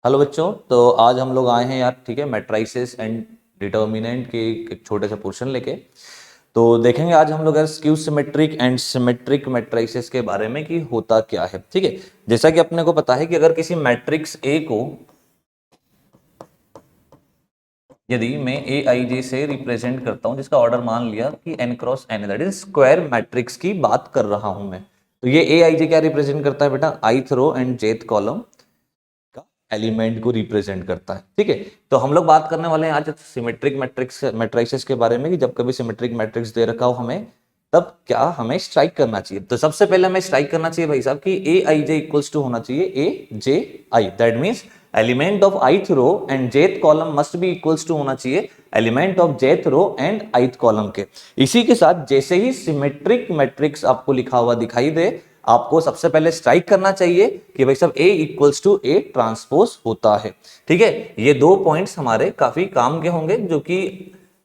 Hello बच्चों, तो आज हम लोग आए हैं यार, ठीक है, मैट्राइसेस एंड डिटर्मिनेंट के एक छोटे सा पोर्शन लेके। तो देखेंगे आज हम लोग यार skew symmetric and symmetric matrices के बारे में कि होता क्या है। ठीक है, जैसा कि अपने को पता है कि अगर किसी मैट्रिक्स ए को यदि मैं ए आई जे से रिप्रेजेंट करता हूं, जिसका ऑर्डर मान लिया कि n cross n, that is square matrix की बात कर रहा हूं मैं, तो ये ए आई जे क्या रिप्रेजेंट करता है बेटा? ith row and jth column का एलिमेंट को रिप्रेजेंट करता है। ठीक है, तो हम लोग बात करने वाले हैं आज सिमेट्रिक मैट्रिक्स मैट्रिसेस के बारे में कि जब कभी सिमेट्रिक मैट्रिक्स दे रखा हो हमें, तब क्या हमें स्ट्राइक करना चाहिए। तो सबसे पहले हमें स्ट्राइक करना चाहिए भाई साहब कि ए आई जे इक्वल्स टू होना चाहिए A J I, that means element of ith row and jth column must be equals to होना चाहिए एलिमेंट ऑफ jth रो एंड ith कॉलम के। इसी के साथ जैसे ही सिमेट्रिक मैट्रिक्स आपको लिखा हुआ दिखाई दे, आपको सबसे पहले स्ट्राइक करना चाहिए कि भाई साहब A equals to A transpose होता है। ठीक है, ये दो पॉइंट्स हमारे काफी काम के होंगे जो कि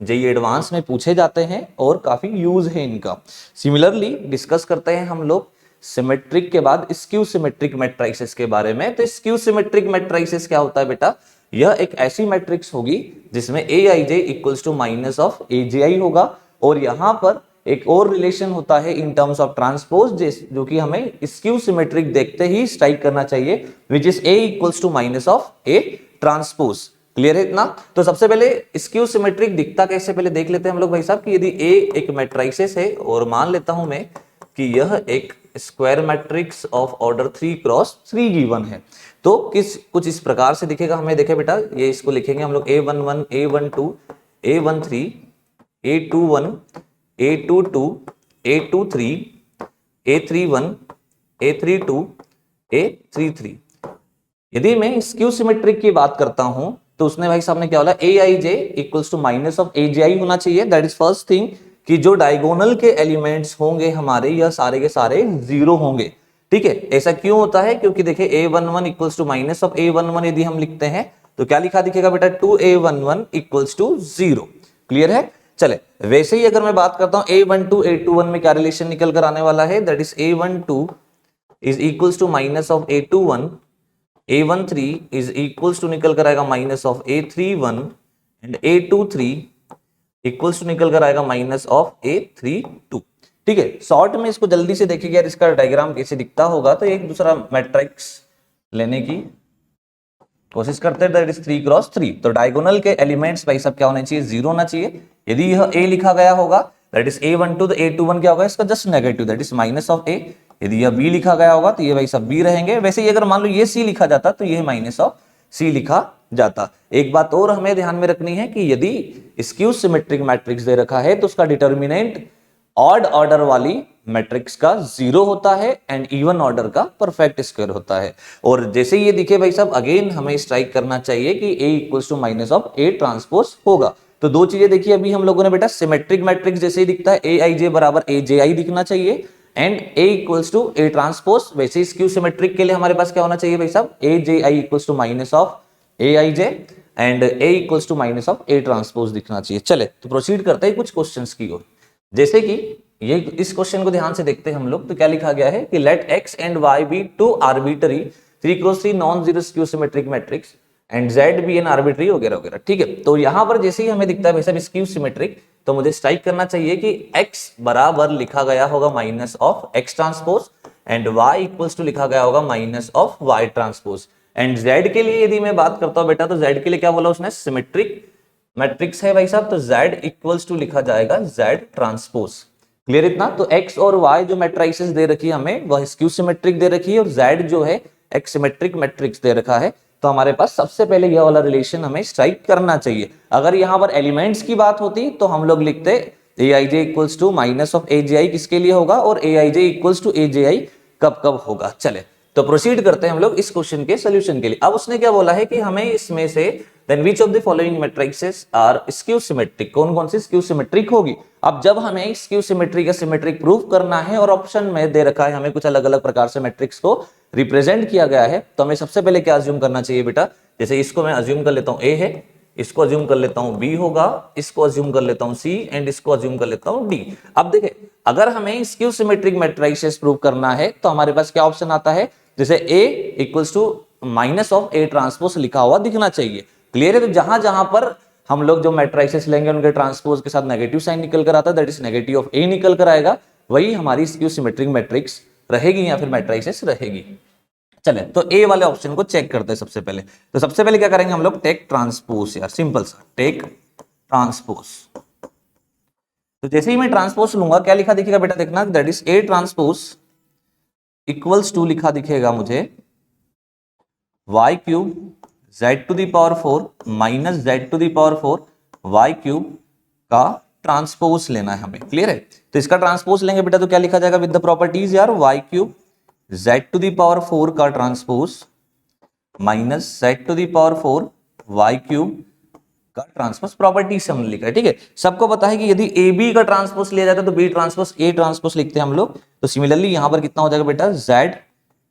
जेईई एडवांस में पूछे जाते हैं और काफी यूज है इनका। सिमिलरली डिस्कस करते हैं हम लोग सिमेट्रिक के बाद स्क्यू सिमेट्रिक मैट्रिसेस के बारे में। तो स्क्यू सिमेट्रिक मैट्रिसेस क्या होता है बेटा? यह एक ऐसी मैट्रिक्स होगी जिसमें ए I J equals to minus of A J आई होगा, और यहां पर एक और रिलेशन होता है इन टर्म्स ऑफ ट्रांसपोज जो कि हमें स्क्यू सिमेट्रिक देखते ही स्ट्राइक करना चाहिए, which is A equals to minus of A transpose. Clear है इतना? तो सबसे पहले स्क्यू सिमेट्रिक दिखता कैसे, पहले देख लेते हैं हम लोग भाई साहब कि यदि ए एक मैट्रिसेस है और मान लेता हूं मैं कि यह एक square matrix of order 3 cross 3 given है, तो कुछ इस प्रकार से दिखेगा हमें। देखे बेटा, ये इसको लिखेंगे हम लोग A11 A12 A13 A21 A22 A23 A31 A32 A33। यदि मैं स्क्यू सिमेट्रिक की बात करता हूं तो उसने भाई साहब ने क्या बोला, ए I J equals to minus of A J आई होना चाहिए। दैट इज फर्स्ट थिंग कि जो डायगोनल के एलिमेंट्स होंगे हमारे, यह सारे के सारे जीरो होंगे। ठीक है, ऐसा क्यों होता है? क्योंकि देखिए A11 equals to minus of A11 यदि हम लिखते हैं तो क्या लिखा दिखेगा बेटा? 2A11 equals to 0। क्लियर है? चले, वैसे ही अगर मैं बात करता हूं A12 A21 में क्या रिलेशन निकल कर आने वाला है? That is A12 is equals to minus of A21, A13 is equals to निकल कर आएगा minus of A31 and A23 equals to निकल कर आएगा माइनस ऑफ A32। ठीक है, शॉर्ट में इसको जल्दी से देखिए यार, इसका डायग्राम कैसे दिखता होगा। तो एक दूसरा मैट्रिक्स लेने की कोशिश करते हैं, दैट इज 3 क्रॉस 3। तो डायगोनल के एलिमेंट्स भाई सब क्या होने चाहिए? 0 होना चाहिए। यदि यह A लिखा गया होगा दैट इज A12, तो A21 क्या होगा? इसका just negative, that is minus of A। यदि यह B लिखा गया होगा तो ये भाई सब B रहेंगे। वैसे ही अगर मान लो ये C लिखा जाता तो ये माइनस ऑफ C लिखा जाता। एक बात और हमें ध्यान में रखनी है कि यदि स्क्यू सिमेट्रिक मैट्रिक्स दे रखा है तो उसका डिटर्मिनेंट ऑड ऑर्डर वाली मैट्रिक्स का 0 होता है एंड इवन ऑर्डर का परफेक्ट स्क्वायर होता है। और जैसे ये दिखे भाई साहब, अगेन हमें स्ट्राइक करना चाहिए कि A equals to minus of A transpose होगा। तो दो चीजें देखिए अभी हम लोगों ने बेटा, सिमेट्रिक मैट्रिक्स जैसे ही दिखता है ए आई जे बराबर ए जे आई दिखना चाहिए and A equals to A transpose. वैसे ही स्क्यू सिमेट्रिक के लिए हमारे पास क्या होना चाहिए भाई साहब? A J I equals to minus of A I J and A equals to minus of A transpose दिखना चाहिए। चले तो प्रोसीड करते हैं कुछ क्वेश्चंस की ओर। जैसे कि ये इस क्वेश्चन को ध्यान से देखते हैं हम लोग, तो क्या लिखा गया है कि let x and y be two arbitrary 3 cross 3 non zero skew symmetric matrix and z be an arbitrary वगैरह वगैरह। ठीक है, तो यहां पर जैसे ही हमें दिखता है भाई साहब स्क्यू सिमेट्रिक, तो मुझे स्ट्राइक करना चाहिए कि x बराबर लिखा गया होगा minus of x transpose and y equals to लिखा गया होगा minus of y transpose. And z के लिए यदि मैं बात करता हूं बेटा, तो z के लिए क्या बोला उसने? सिमेट्रिक मैट्रिक्स है भाई साहब, तो z इक्वल्स टू लिखा जाएगा z ट्रांसपोज। क्लियर इतना? तो x और y जो मैट्रिसेस दे रखी है हमें, वह स्क्यू सिमेट्रिक दे रखी है, और z जो है एक सिमेट्रिक मैट्रिक्स दे रखा है। तो हमारे पास सबसे पहले यह वाला रिलेशन हमें स्ट्राइक करना चाहिए। अगर यहां पर एलिमेंट्स की बात होती तो हम लोग लिखते ए I J equals to minus of A J आई किसके लिए होगा, और ए I J equals to A J आई कब कब होगा। चले तो प्रोसीड करते हैं हम लोग इस क्वेश्चन के सोल्यूशन के लिए। अब उसने क्या बोला है कि हमें इसमें से then which of the following matrices are skew symmetric, कौन कौन सी स्क्यू सिमेट्रिक होगी। अब जब हमें स्क्यू सिमेट्रिक या सिमेट्रिक प्रूफ करना है और ऑप्शन में दे रखा है हमें कुछ अलग अलग प्रकार से मैट्रिक्स को रिप्रेजेंट किया गया है, तो हमें सबसे पहले क्या अज्यूम करना चाहिए बेटा? जैसे इसको मैं अज्यूम कर लेता हूं A है, इसको अज्यूम कर लेता हूं B होगा, इसको अज्यूम कर लेता हूं C एंड इसको अज्यूम कर लेता हूं D। अब देखिए, अगर हमें स्क्यू सिमेट्रिक मैट्रिसेस प्रूव करना है तो हमारे पास क्या ऑप्शन आता है? जैसे A equals to minus of A transpose लिखा हुआ दिखना चाहिए। क्लियर है? तो जहां जहां पर हम लोग जो मैट्रिसेस लेंगे उनके ट्रांसपोज के साथ नेगेटिव साइन निकल कर आता है, दैट इज नेगेटिव ऑफ ए निकल कर आएगा, वही हमारी स्क्यू सिमेट्रिक मैट्रिक्स रहेगी या फिर मैट्रिसेस रहेगी। चले तो ए वाले ऑप्शन को चेक करते हैं सबसे पहले। तो सबसे पहले क्या करेंगे हम लोग, टेक ट्रांसपोज, यार सिंपल सा टेक ट्रांसपोज। तो जैसे ही मैं ट्रांसपोज लूंगा क्या लिखा दिखेगा बेटा, देखना, that is A transpose equals to लिखा दिखेगा मुझे y cube z to the power 4 minus z to the power 4 y cube का ट्रांसपोज लेना है हमें। क्लियर है? तो इसका ट्रांसपोज लेंगे बेटा तो क्या लिखा जाएगा विद द प्रॉपर्टीज यार, y cube z to the power 4 का transpose minus z to the power 4 y cube का ट्रांसपोज प्रॉपर्टी से हमने लिखा है। ठीक है, सबको पता है कि यदि ए बी का ट्रांसपोज लिया जाता है तो बी ट्रांसपोज ए ट्रांसपोज लिखते हैं हम लोग। तो सिमिलरली यहां पर कितना हो जाएगा बेटा, z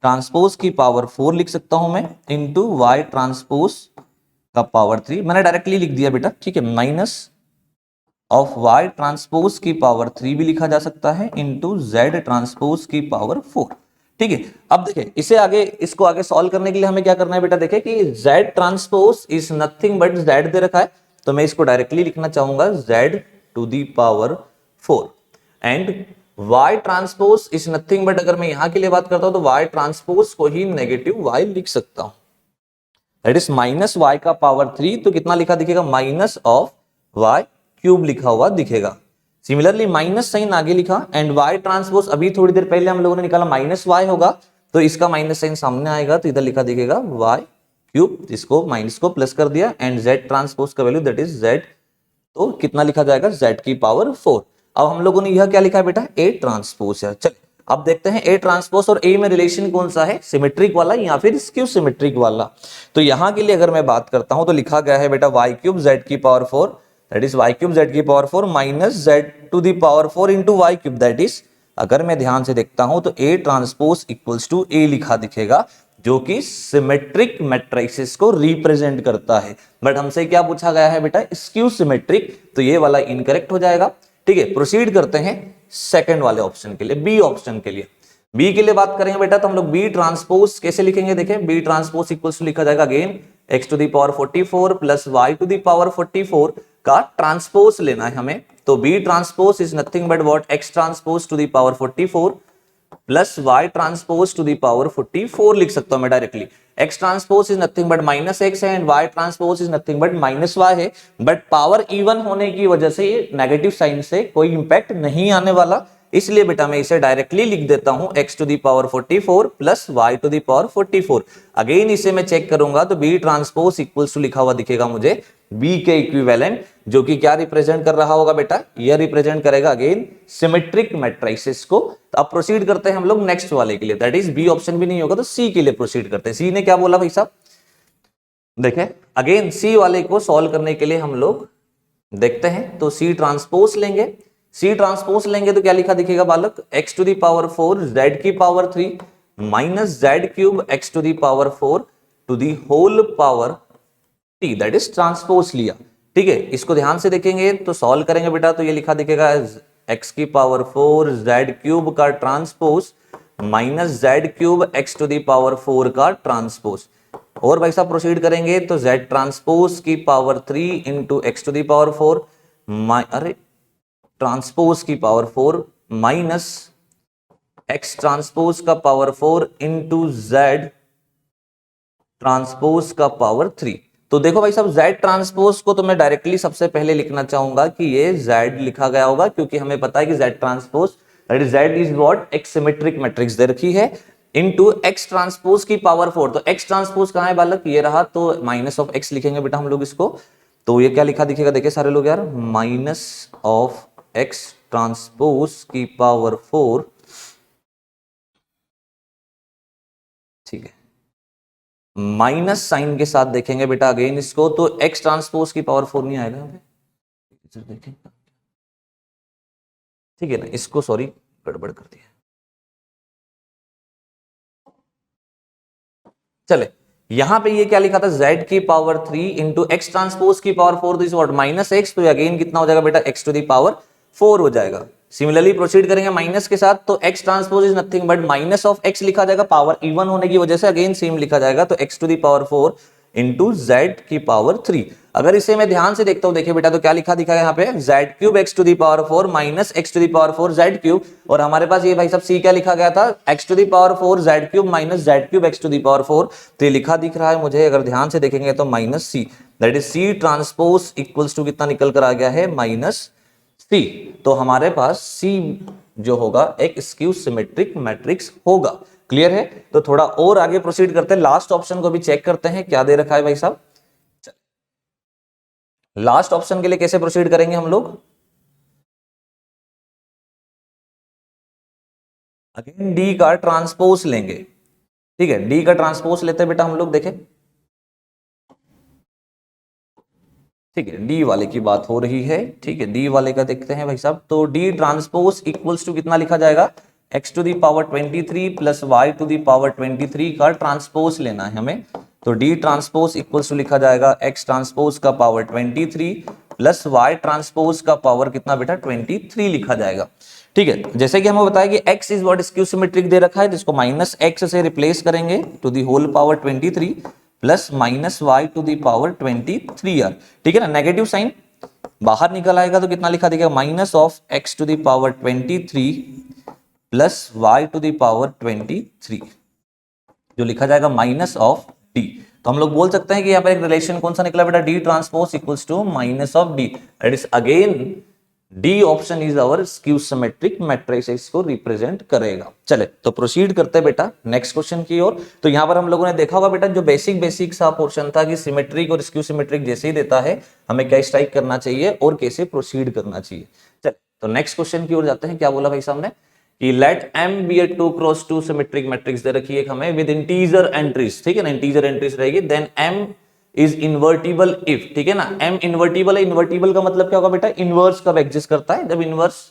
ट्रांसपोज की पावर 4 लिख सकता हूं मैं इंटू y ट्रांसपोज का पावर 3, मैंने डायरेक्टली लिख दिया बेटा। ठीक है, माइनस ऑफ y ट्रांसपोज की पावर 3 भी लिखा जा सकता है इंटू z ट्रांसपोज की पावर 4। ठीक है, अब देखिए इसे आगे, इसको आगे सॉल्व करने के लिए हमें क्या करना है बेटा, देखिए कि z transpose is nothing but z दे रखा है, तो मैं इसको डायरेक्टली लिखना चाहूंगा z to the power 4 and y transpose is nothing but, अगर मैं यहां के लिए बात करता हूं तो y ट्रांसपोज को ही नेगेटिव y लिख सकता हूं, दैट इज माइनस y का पावर 3, तो कितना लिखा दिखेगा, माइनस ऑफ y क्यूब लिखा हुआ दिखेगा। सिमिलरली माइनस साइन आगे लिखा एंड y ट्रांसपोज अभी थोड़ी देर पहले हम लोगों ने निकाला माइनस y होगा, तो इसका माइनस साइन सामने आएगा तो इधर लिखा दिखेगा y क्यूब, इसको माइनस को प्लस कर दिया एंड z ट्रांसपोज का वैल्यू दैट इज z, तो कितना लिखा जाएगा, z की पावर 4। अब हम लोगों ने यह क्या लिखा है बेटा, a ट्रांसपोज है। चलिए अब देखते हैं a ट्रांसपोज और a में रिलेशन कौन सा है, सिमेट्रिक वाला या फिर स्क्यू सिमेट्रिक वाला। तो यहां के लिए अगर मैं बात करता हूं तो लिखा गया है बेटा y क्यूब z की power 4, that is y cube z की power 4 minus z to the power 4 into y cube, that is, अगर मैं ध्यान से देखता हूं तो a transpose equals to a लिखा दिखेगा, जो कि सिमेट्रिक मैट्रिसेस को रिप्रेजेंट करता है। बट हमसे क्या पूछा गया है बेटा, स्क्यू सिमेट्रिक, तो ये वाला इनकरेक्ट हो जाएगा। ठीक है, प्रोसीड करते हैं सेकंड वाले ऑप्शन के लिए, बी ऑप्शन के लिए। बी के लिए बात करेंगे बेटा तो हम लोग बी ट्रांसपोज कैसे लिखेंगे, देखें बी ट्रांसपोज इक्वल्स टू लिखा जाएगा again x to the power 44 plus y to the power 44 का ट्रांसपोज लेना है हमें। तो B transpose is nothing but what, x transpose to the power 44 plus y transpose to the power 44 लिख सकता हूं मैं directly. x transpose is nothing but minus x है and y transpose is nothing but minus y है, but power even होने की वजह से ये नेगेटिव साइन से कोई इंपैक्ट नहीं आने वाला, इसलिए बेटा मैं इसे डायरेक्टली लिख देता हूं x to the power 44 plus y to the power 44। Again इसे मैं चेक करूंगा तो b ट्रांसपोज इक्वल्स टू लिखा हुआ दिखेगा मुझे b के इक्विवेलेंट, जो कि क्या रिप्रेजेंट कर रहा होगा बेटा, यह रिप्रेजेंट करेगा अगेन सिमेट्रिक मैट्रिसेस को। तो अब प्रोसीड करते हैं हम लोग नेक्स्ट वाले के लिए, दैट इज बी ऑप्शन भी नहीं होगा तो सी के लिए प्रोसीड करते हैं। सी ने क्या बोला भाई साहब, देखें अगेन सी वाले को सॉल्व करने के लिए हम लोग देखते हैं, तो सी ट्रांसपोज लेंगे, सी ट्रांसपोज लेंगे तो क्या लिखा दिखेगा बालक, x to the power 4 z की power 3 minus z cube x to the power 4 to the whole power t, that is transpose लिया। ठीक है, इसको ध्यान से देखेंगे तो सॉल्व करेंगे बेटा तो ये लिखा दिखेगा x की पावर 4 z क्यूब का transpose minus z cube x to the power 4 का ट्रांसपोज। और भाई साहब प्रोसीड करेंगे तो z ट्रांसपोज की power 3 into x to the power 4 अरे ट्रांसपोज की पावर 4 माइनस x ट्रांसपोज का पावर 4 इंटू z ट्रांसपोज का पावर 3। तो देखो भाई साहब z ट्रांसपोज को तो मैं डायरेक्टली सबसे पहले लिखना चाहूंगा कि ये z लिखा गया होगा, क्योंकि हमें पता है कि z transpose that is z is what, एक सिमेट्रिक मैट्रिक्स दे रखी है इनटू x ट्रांसपोज की पावर 4। तो x ट्रांसपोज कहां है बालक, ये रहा, तो माइनस ऑफ x लिखेंगे बेटा हम लोग इसको, तो ये क्या लिखा दिखेगा, देखिए सारे लोग यार, माइनस ऑफ x ट्रांसपोज की पावर 4, ठीक है, माइनस साइन के साथ देखेंगे बेटा अगेन इसको, तो x ट्रांसपोज की पावर 4 नहीं आएगा, देखें ठीक है ना, इसको सॉरी गड़बड़ कर दिया। चले यहां पे ये क्या लिखा था, z की पावर 3 इंटू एक्स ट्रांसपोज की पावर 4, तो इज व्हाट माइनस एक्स, तो अगेन कितना हो जाएगा बेटा x टू दी पावर 4 हो जाएगा। सिमिलरली प्रोसीड करेंगे माइनस के साथ, तो x transpose is nothing but minus of x लिखा जाएगा, पावर इवन होने की वजह से अगेन सेम लिखा जाएगा, तो x to the power 4 into z की पावर 3। अगर इसे मैं ध्यान से देखता हूं, देखिए बेटा, तो क्या लिखा दिखा है यहाँ पे, z cube x to the power 4 minus x to the power 4 z cube, और हमारे पास ये भाई साहब सी क्या लिखा गया था, x to the power 4 z cube minus z cube x to the power 4। तो ये लिखा दिख रहा है मुझे, अगर ध्यान से देखेंगे तो minus C, that is C transpose equals to कितना निकल कर आ गया है, माइनस सी। तो हमारे पास सी जो होगा एक स्क्यू सिमेट्रिक मैट्रिक्स होगा। क्लियर है? तो थोड़ा और आगे प्रोसीड करते हैं, लास्ट ऑप्शन को भी चेक करते हैं क्या दे रखा है भाई साहब। लास्ट ऑप्शन के लिए कैसे प्रोसीड करेंगे हम लोग, अगेन डी का ट्रांसपोज लेंगे। ठीक है, डी का ट्रांसपोज लेते हैं बेटा हम लोग, देखें। ठीक है, डी वाले की बात हो रही है। ठीक है, डी वाले का देखते हैं भाई साहब, तो डी ट्रांसपोज इक्वल्स टू कितना लिखा जाएगा, x to the power 23 plus y to the power 23 का ट्रांसपोज लेना है हमें। तो डी ट्रांसपोज इक्वल्स टू लिखा जाएगा x ट्रांसपोज का पावर 23 प्लस y ट्रांसपोज का पावर कितना बेटा, 23 लिखा जाएगा। ठीक है, जैसे कि हमें बताया कि x is what skew symmetric दे रखा है, जिसको माइनस x से रिप्लेस करेंगे to the whole power 23 plus minus Y to the power 23 यार। ठीक है ना, नेगेटिव साइन बाहर निकल आएगा तो कितना लिखा दिखेगा, minus of x to the power 23 plus y to the power 23, जो लिखा जाएगा माइनस ऑफ डी। तो हम लोग बोल सकते हैं कि यहाँ पर एक रिलेशन कौन सा निकला बेटा, D transpose equals to minus of D, that is again D option is our skew symmetric matrix, इसको रिप्रेजेंट करेगा। चले तो प्रोसीड करते हैं बेटा नेक्स्ट क्वेश्चन की ओर। तो यहां पर हम लोगों ने देखा होगा बेटा, जो बेसिक सा पोर्शन था कि सिमेट्रिक और स्क्यू सिमेट्रिक जैसे ही देता है हमें क्या स्ट्राइक करना चाहिए और कैसे प्रोसीड करना चाहिए। चल तो नेक्स्ट क्वेश्चन की ओर जाते हैं। क्या बोला भाई साहब ने कि let m be a 2x2 symmetric matrix दे रखी है हमें विद इंटीजर एंट्रीज। ठीक है ना, इंटीजर एंट्रीज रहेगी, then m is invertible if. ठीक है ना, m इन्वर्टिबल है, इन्वर्टिबल का मतलब क्या होगा बेटा, इनवर्स कब एग्जिस्ट करता है, जब इनवर्स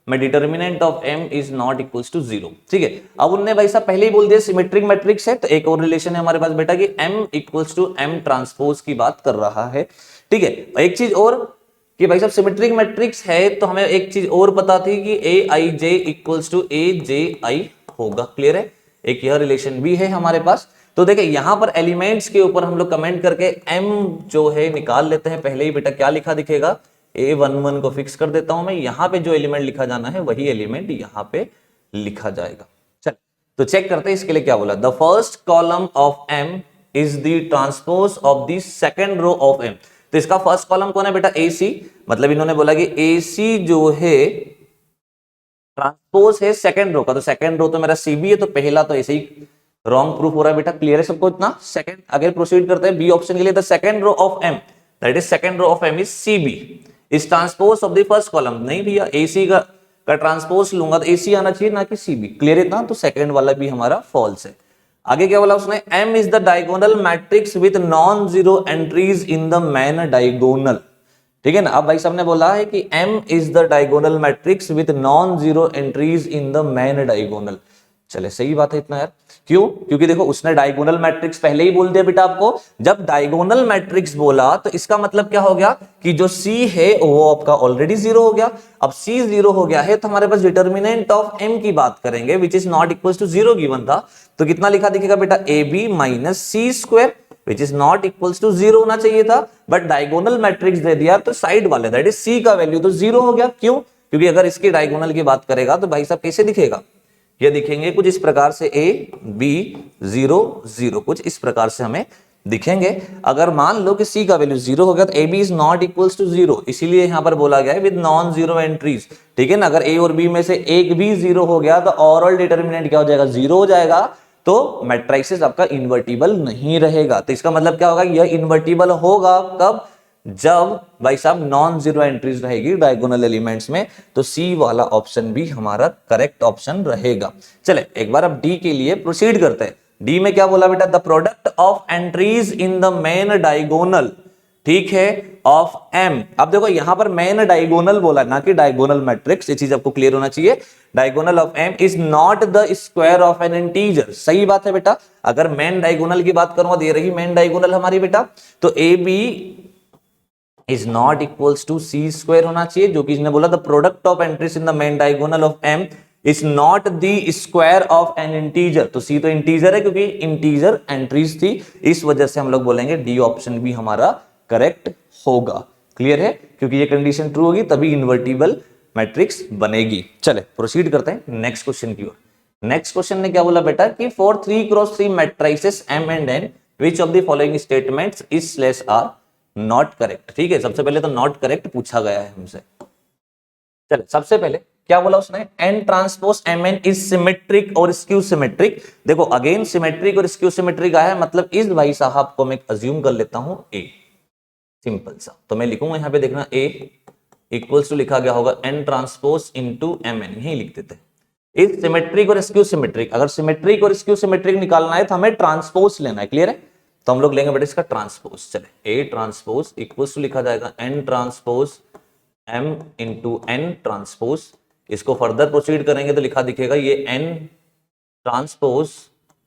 में determinant of m is not equals to 0। ठीक है, अब उनने भाई साहब पहले ही बोल दिया सिमेट्रिक मैट्रिक्स है, तो एक और रिलेशन है हमारे पास बेटा कि m equals to m transpose की बात कर रहा है। ठीक है, एक चीज और कि भाई साहब सिमेट्रिक मैट्रिक्स है तो हमें एक चीज और पता थी कि aij इक्वल्स टू aj होगा। क्लियर है, एक यह रिलेशन भी है हमारे पास। तो देखिए यहां पर एलिमेंट्स के ऊपर हम लोग कमेंट करके m जो है निकाल लेते हैं। पहले ही बेटा क्या लिखा दिखेगा, a11 को फिक्स कर देता हूं मैं, यहां पे जो एलिमेंट लिखा जाना है वही एलिमेंट यहां पे लिखा जाएगा। चल तो चेक करते हैं इसके लिए क्या बोला, the first column of m is the transpose of the second row of m। तो इसका फर्स्ट कॉलम कौन है बेटा, ac, मतलब इन्होंने बोला कि ac जो है ट्रांसपोज है सेकंड रो का, तो सेकंड रो तो मेरा cb है, तो पहला तो ऐसे ही रॉन्ग प्रूफ हो रहा है बेटा। क्लियर है सबको इतना। सेकंड आगे प्रोसीड करते हैं बी ऑप्शन के लिए, the second row of m that is second row of m is cb is transpose of the first column. नहीं भैया, ac का ट्रांसपोज लूंगा तो ac आना चाहिए ना कि cb। क्लियर इतना, तो सेकंड वाला भी हमारा फॉल्स है। आगे क्या बोला उसने, m is the diagonal matrix with non zero entries in the man diagonal. ठीक है ना, अब भाई साहब ने बोला है कि m is the diagonal matrix with non zero entries in the man diagonal. चले सही बात है इतना यार, क्यों, क्योंकि देखो उसने डायगोनल मैट्रिक्स पहले ही बोल दिया बेटा आपको। जब डायगोनल मैट्रिक्स बोला तो इसका मतलब क्या हो गया कि जो c है वो आपका ऑलरेडी जीरो हो गया। अब c जीरो हो गया है तो हमारे पास डिटर्मिनेंट ऑफ m की बात करेंगे which is not equal to zero given था, तो कितना लिखा दिखेगा बेटा, ab minus C square which is not equal to zero होना चाहिए था, बट डायगोनल मैट्रिक्स दे दिया तो साइड वाले दैट इज c का वैल्यू तो जीरो हो गया। क्यों, क्योंकि अगर इसकी डायगोनल की बात करेगा तो भाई साहब कैसे दिखेगा, ये दिखेंगे कुछ इस प्रकार से a b 0 0, कुछ इस प्रकार से हमें दिखेंगे। अगर मान लो कि c का वैल्यू 0 हो गया तो ab is not equals to 0, इसीलिए यहां पर बोला गया है विद नॉन जीरो एंट्रीज। ठीक है ना, अगर a और b में से एक भी 0 हो गया तो ओवरऑल डिटर्मिनेंट क्या हो जाएगा, 0 हो जाएगा, तो मैट्रिक्स आपका इन्वर्टिबल नहीं रहेगा। तो इसका मतलब क्या होगा, यह इन्वर्टिबल होगा कब, जब भाई साहब नॉन जीरो एंट्रीज रहेगी डायगोनल एलिमेंट्स में, तो सी वाला ऑप्शन भी हमारा करेक्ट ऑप्शन रहेगा। चले एक बार अब डी के लिए प्रोसीड करते हैं। डी में क्या बोला बेटा, the product of entries in the main diagonal, ठीक है, ऑफ m। अब देखो यहां पर मेन डायगोनल बोला ना कि डायगोनल मैट्रिक्स, ये चीज आपको क्लियर होना चाहिए। Diagonal of m is not the square of an integer. सही बात है बेटा, अगर मेन डायगोनल की बात करूंगा, दे रही मेन डायगोनल हमारी बेटा, तो A B is not equals to C square होना चाहिए, जो कि इसने बोला the product of entries in the main diagonal of M is not the square of an integer. तो सी तो इंटीजर है क्योंकि इंटीजर एंट्रीज थी, इस वजह से हम लोग बोलेंगे डी ऑप्शन भी हमारा करेक्ट होगा। क्लियर है, क्योंकि ये कंडीशन ट्रू होगी तभी इन्वर्टिबल मैट्रिक्स बनेगी। चले प्रोसीड करते हैं नेक्स्ट क्वेश्चन की ओर। नेक्स्ट क्वेश्चन ने क्या बोला बेटा कि for 3x3 matrices M and N which of the following statements is slash are not correct। ठीक है, सबसे पहले तो नॉट करेक्ट पूछा गया है हमसे। चले सबसे पहले क्या बोला उसने, N transpose Mn is symmetric और स्क्यू सिमेट्रिक। देखो अगेन सिमेट्रिक और स्क्यू सिमेट्रिक आया है, मतलब इस भाई साहब को मैं अज्यूम कर लेता हूं A, सिंपल सा। तो मैं लिखूंगा यहां पे, देखना A इक्वल्स टू लिखा गया होगा N ट्रांसपोज इंटू Mn, यही लिख देते हैं। इस सिमेट्रिक और स्क्यू सिमेट्रिक, अगर सिमेट्रिक और स्क्यू सिमेट्रिक निकालना है तो हमें ट्रांसपोज लेना है। क्लियर है, तो हम लोग लेंगे बेटा इसका ट्रांसपोज। चले A ट्रांसपोज इक्वल्स टू लिखा जाएगा N transpose M into N transpose. इसको फर्दर प्रोसीड करेंगे तो लिखा दिखेगा ये N transpose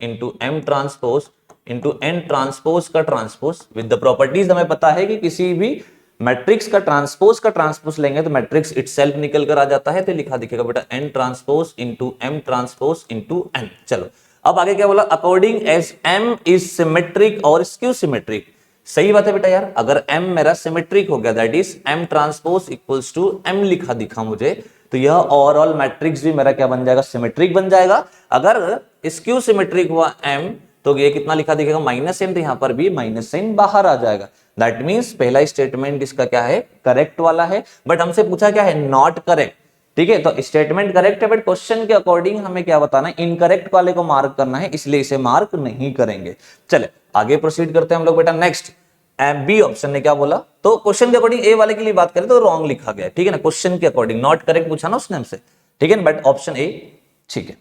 into M transpose into N transpose का ट्रांसपोज विद द प्रॉपर्टीज। हमें पता है कि किसी भी मैट्रिक्स का ट्रांसपोज लेंगे तो मैट्रिक्स इटसेल्फ निकल कर आ जाता है, तो लिखा दिखेगा बेटा N transpose into M transpose into N। चलो अब आगे क्या बोला, according as M is symmetric और स्क्यू सिमेट्रिक। सही बात है बेटा यार, अगर M मेरा सिमेट्रिक हो गया that is M transpose equals to M लिखा दिखा मुझे, तो यह ओवरऑल मैट्रिक्स भी मेरा क्या बन जाएगा, सिमेट्रिक बन जाएगा। अगर स्क्यू सिमेट्रिक हुआ M तो ये कितना लिखा दिखेगा, माइनस n, तो यहां पर भी माइनस n बाहर आ जाएगा। दैट मींस पहला स्टेटमेंट इसका क्या है, करेक्ट वाला है। बट हमसे पूछा क्या है, नॉट करेक्ट। ठीक है, तो स्टेटमेंट करेक्ट है बट क्वेश्चन के अकॉर्डिंग हमें क्या बताना है, इनकरेक्ट वाले को मार्क करना है, इसलिए इसे मार्क नहीं करेंगे। चले आगे प्रोसीड करते हैं हम लोग बेटा। नेक्स्ट बी ऑप्शन ने क्या बोला, तो क्वेश्चन के अकॉर्डिंग ए वाले के लिए बात करें तो रॉन्ग लिखा गया है। ठीक है ना, क्वेश्चन के अकॉर्डिंग नॉट करेक्ट पूछा ना उसने हमसे। ठीक है, बट ऑप्शन ए ठीक है।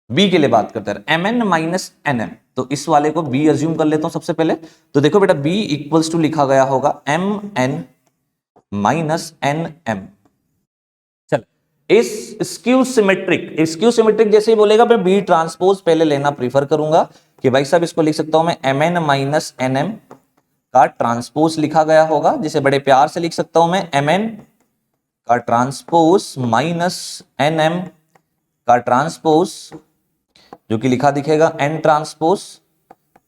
बी के लिए बात करते हैं, Mn माइनस Nm, तो इस वाले को बी अज्यूम कर लेता हूं सबसे पहले। तो देखो बेटा बी इक्वल्स टू लिखा गया होगा Mn माइनस Nm। चल इस स्क्यू सिमेट्रिक जैसे ही बोलेगा मैं बी ट्रांसपोज पहले लेना प्रीफर करूंगा कि भाई साहब इसको लिख सकता हूं मैं Mn माइनस Nm का ट्रांसपोज लिखा गया होगा, जिसे बड़े प्यार से लिख सकता हूं मैं Mn का ट्रांसपोज माइनस Nm का ट्रांसपोज, जो कि लिखा दिखेगा N transpose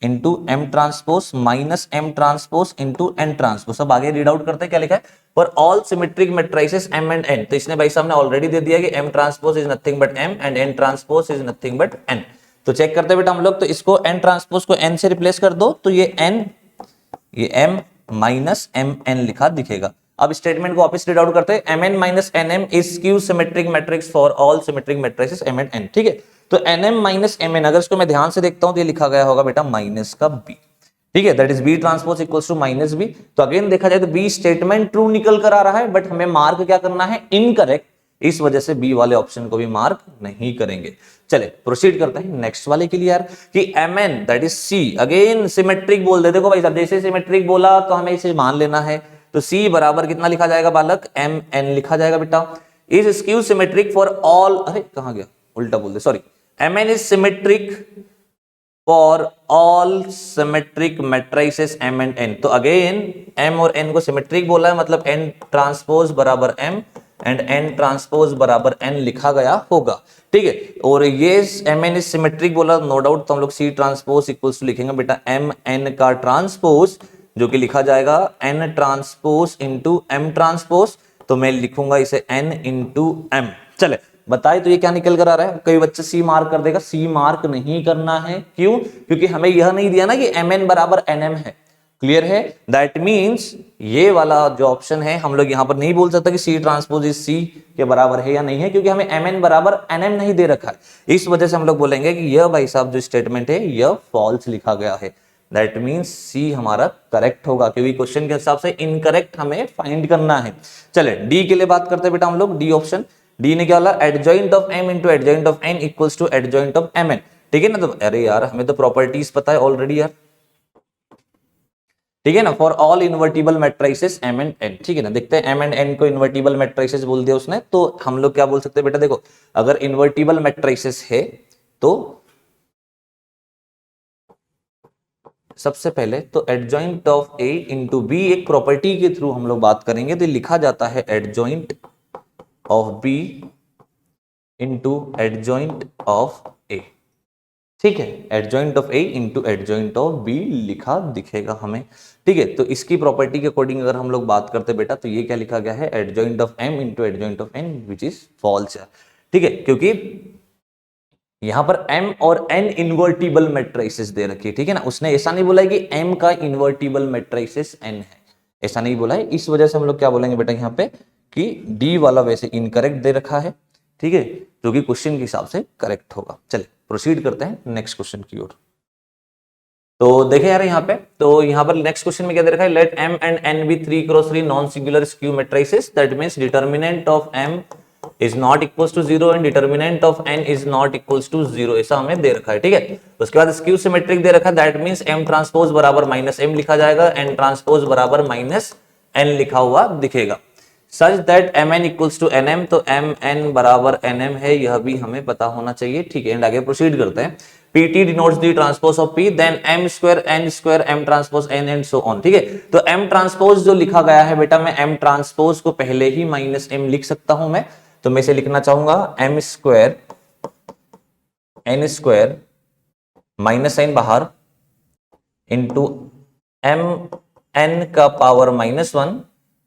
into M transpose minus M transpose into N transpose. अब आगे रीड आउट करते हैं क्या लिखा है, for all symmetric matrices M and N। तो इसने भाई साहब ने ऑलरेडी दे दिया कि M transpose is nothing but M and N transpose is nothing but N। तो चेक करते हैं बेटा हम लोग, तो इसको N ट्रांसपोज को N से रिप्लेस कर दो तो ये N, ये M माइनस MN लिखा दिखेगा। अब स्टेटमेंट को वापस रीड आउट करते हैं, Mn minus Nm is skew symmetric matrix for all symmetric matrices M and N। ठीक है, तो Nm माइनस Mn, अगर इसको मैं ध्यान से देखता हूं तो ये लिखा गया होगा बेटा माइनस का B। ठीक है, that is B transpose equals to minus B। तो अगेन देखा जाए तो B स्टेटमेंट ट्रू निकल कर आ रहा है, बट हमें मार्क क्या करना है, इनकरेक्ट, इस वजह से बी वाले ऑप्शन को भी मार्क नहीं करेंगे। चले प्रोसीड करते हैं नेक्स्ट वाले के लिए यार, कि Mn that is C again symmetric बोल दे। देखो भाई साहब जैसे सिमेट्रिक बोला तो हमें इसे मान लेना है, तो C बराबर कितना लिखा जाएगा बालक, Mn लिखा जाएगा बेटा। Is skew symmetric for all, अरे कहां गया, उल्टा बोल दे, sorry. Mn is symmetric for all symmetric matrices M and N। तो अगेन M और N को सिमेट्रिक बोला है, मतलब N ट्रांसपोज बराबर M एंड N ट्रांसपोज बराबर N लिखा गया होगा। ठीक है, और ये Mn इज सिमेट्रिक बोला नो डाउट, तो हम लोग C ट्रांसपोज इक्वल्स टू लिखेंगे बेटा Mn का ट्रांसपोज, जो कि लिखा जाएगा N transpose into M transpose. तो मैं लिखूंगा इसे N इंटू M। चले बताए तो ये क्या निकल कर आ रहा है, कई बच्चे सी मार्क कर देगा, सी मार्क नहीं करना है। क्यों, क्योंकि हमें यह नहीं दिया ना कि Mn बराबर Nm है। क्लियर है, दैट मींस ये वाला जो ऑप्शन है हम लोग यहां पर नहीं बोल सकता कि C ट्रांसपोज इज C के बराबर है या नहीं है, क्योंकि हमें Mn बराबर Nm नहीं दे रखा है। इस वजह से हम लोग बोलेंगे कि यह भाई साहब जो स्टेटमेंट है यह फॉल्स लिखा गया है। दैट मींस C हमारा करेक्ट होगा, क्योंकि क्वेश्चन के हिसाब से इनकरेक्ट हमें फाइंड करना है। चले डी के लिए बात करते हैं बेटा हम लोग, डी ऑप्शन। डी ने क्या बोला, adjoint of M into adjoint of N equals to adjoint of Mn। ठीक है ना, तो अरे यार हमें तो प्रॉपर्टीज पता है ऑलरेडी यार। ठीक है ना, for all invertible matrices M and N। ठीक है ना, देखते हैं M एंड N को इन्वर्टिबल मैट्रिसेस बोल दिया उसने, तो हम लोग क्या बोल सकते हैं बेटा, देखो अगर इन्वर्टिबल मैट्रिसेस है तो सबसे पहले तो adjoint of A into B एक प्रॉपर्टी के थ्रू हम लोग बात करेंगे, तो लिखा जाता है adjoint of B into adjoint of A. ठीक है, adjoint of A into adjoint of B लिखा दिखेगा हमें। ठीक है, तो इसकी प्रॉपर्टी के अकॉर्डिंग अगर हम लोग बात करते बेटा, तो ये क्या लिखा गया है, adjoint of M into adjoint of N, which is false है। ठीक है, क्योंकि यहां पर m और n इन्वर्टिबल मैट्रिसेस दे रखी है। ठीक है ना, उसने ऐसा नहीं बोला है कि m का इन्वर्टिबल मैट्रिसेस n है, ऐसा नहीं बोला है। इस वजह से हम लोग क्या बोलेंगे बेटा यहाँ पे कि d वाला वैसे इनकरेक्ट दे रखा है। ठीक है, जो कि क्वेश्चन के हिसाब से करेक्ट होगा। चलिए प्रोसीड करते हैं नेक्स्ट क्वेश्चन की ओर। तो देखें यार यहाँ पे, तो यहाँ पर नेक्स्ट क्वेश्चन में क्या दे रखा है, let m and n be 3x3 non singular skew matrices, that means determinant of m is not equals to 0 and determinant of n is not equals to 0, ऐसा हमें दे रखा है। ठीक है, उसके बाद स्क्यू सिमेट्रिक दे रखा है, दैट मींस m ट्रांसपोज बराबर माइनस m लिखा जाएगा, n ट्रांसपोज बराबर माइनस n लिखा हुआ दिखेगा। Such that mn equals to nm, तो mn बराबर nm है, यह भी हमें पता होना चाहिए। ठीक है, एंड आगे प्रोसीड करते हैं। pt denotes the transpose of p, then m square n square m transpose n and so on। ठीक है, तो m ट्रांसपोज जो लिखा गया है बेटा, मैं m ट्रांसपोज को पहले ही माइनस m लिख सकता हूं मैं, तो मैं इसे लिखना चाहूंगा m square n square minus n बाहर इंटू m n का पावर -1।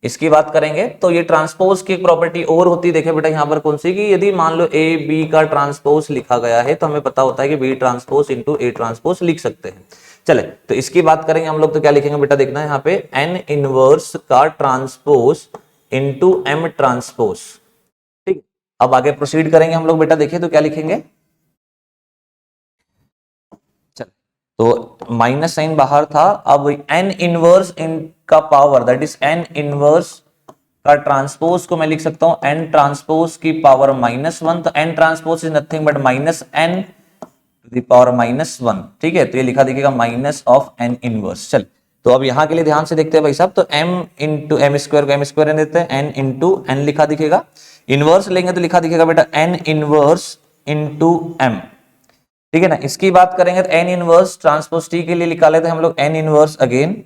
इसकी बात करेंगे तो ये ट्रांसपोज की प्रॉपर्टी और होती, देखे बेटा यहाँ पर कौन सी, कि यदि मान लो ए बी का ट्रांसपोज लिखा गया है तो हमें पता होता है कि B transpose into A transpose लिख सकते हैं। चले तो इसकी बात करेंगे हम लोग, तो क्या लिखेंगे बेटा, देखना है यहाँ पे एन इनवर्स का ट्रांसपोज इंटू एम ट्रांसपोज। ठीक, अब आगे प्रोसीड करेंगे हम लोग बेटा, देखिए तो क्या लिखेंगे, तो माइनस साइन बाहर था, अब एन इनवर्स इन का power that is an inverse का ट्रांसपोज को मैं लिख सकता हूं एन ट्रांसपोज की पावर -1, तो N transpose is nothing but minus N to the power -1। ठीक है, तो ये लिखा दिखेगा माइनस ऑफ एन इनवर्स। चल तो अब यहां के लिए ध्यान से देखते हैं भाई साहब, तो m इंटू एम स्क्वायर को एम स्क्वायर देते हैं, n इंटू एन लिखा दिखेगा, इनवर्स लेंगे तो लिखा दिखेगा बेटा n इनवर्स इंटू m। ठीक है ना, इसकी बात करेंगे तो n इनवर्स ट्रांसपोज t के लिए लिखा लेते हैं हम लोग n inverse again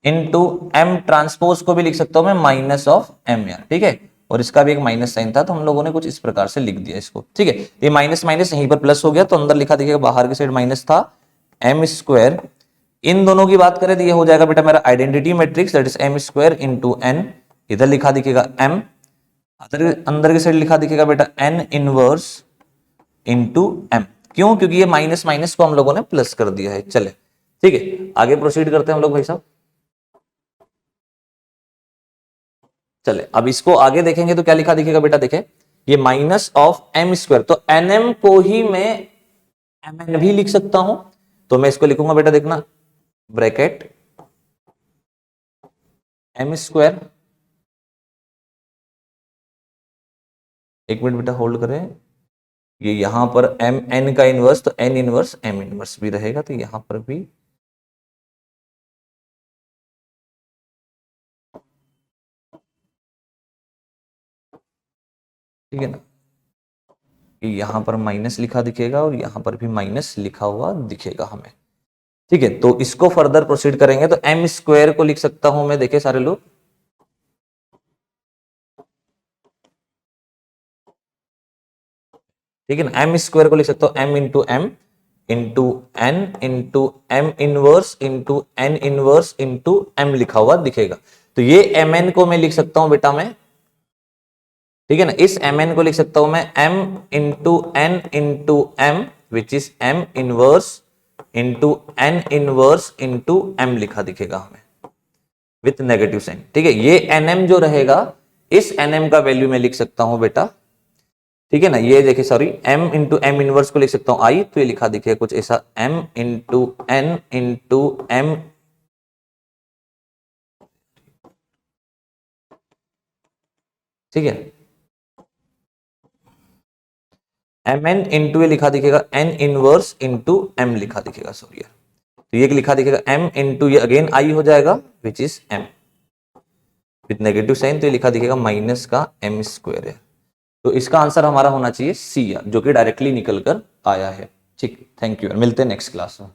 into m transpose को भी लिख सकता हूं मैं माइनस ऑफ m यार। ठीक है, और इसका भी एक माइनस साइन था, तो हम लोगों ने कुछ इस प्रकार से लिख दिया इसको। ठीक है, ये माइनस माइनस यहीं पर प्लस हो गया, तो अंदर लिखा दिखेगा, बाहर की साइड माइनस था, m स्क्वायर। इन दोनों की बात करें तो ये हो जाएगा बेटा मेरा identity matrix, that is m square into n, इधर लिखा दिखेगा m, अंदर की साइड लिखा दिखेगा बेटा n इनवर्स इंटू m। क्यों? क्योंकि ये माइनस माइनस को हम लोगों ने प्लस कर दिया है। चले ठीक है, आगे प्रोसीड करते हैं हम लोग भाई साहब। चले अब इसको आगे देखेंगे तो क्या लिखा दिखेगा बेटा, देखे ये माइनस ऑफ एम स्क्वायर, तो एनएम को ही मैं एमएन भी लिख सकता हूं, तो मैं इसको लिखूंगा बेटा, देखना ब्रैकेट एम स्क्वायर, एक मिनट बेटा होल्ड करें, ये यहां पर एम एन का इनवर्स, तो एन इनवर्स एम इनवर्स भी रहेगा, तो यहां पर भी ठीक है ना, यहां पर माइनस लिखा दिखेगा और यहां पर भी माइनस लिखा हुआ दिखेगा हमें। ठीक है, तो इसको फर्दर प्रोसीड करेंगे तो एम स्क्वायर को लिख सकता हूं मैं, देखे सारे लोग, ठीक है ना, एम स्क्वायर को लिख सकता हूं M into M into N into M inverse into N inverse into M लिखा हुआ दिखेगा। तो ये एम एन को मैं लिख सकता हूं बेटा मैं, ठीक है ना, इस एम एन को लिख सकता हूं मैं M into M which is M inverse into N inverse into M लिखा दिखेगा हमें विथ नेगेटिव साइन। ठीक है, ये एनएम जो रहेगा, इस एनएम का वैल्यू मैं लिख सकता हूं बेटा, ठीक है ना, ये देखिए sorry m into M inverse को लिख सकता हूं आई, तो ये लिखा दिखेगा कुछ ऐसा m into N into M, ठीक है, एम एन इंटू ये लिखा दिखेगा एन इनवर्स इंटू एम लिखा दिखेगा, सॉरी यार, तो ये लिखा दिखेगा m इंटू ये अगेन आई हो जाएगा which is m with negative sign, तो ये लिखा दिखेगा माइनस का m स्क्वायर है। तो इसका आंसर हमारा होना चाहिए सी, जो कि डायरेक्टली निकल कर आया है। ठीक, थैंक यू, मिलते हैं नेक्स्ट क्लास में।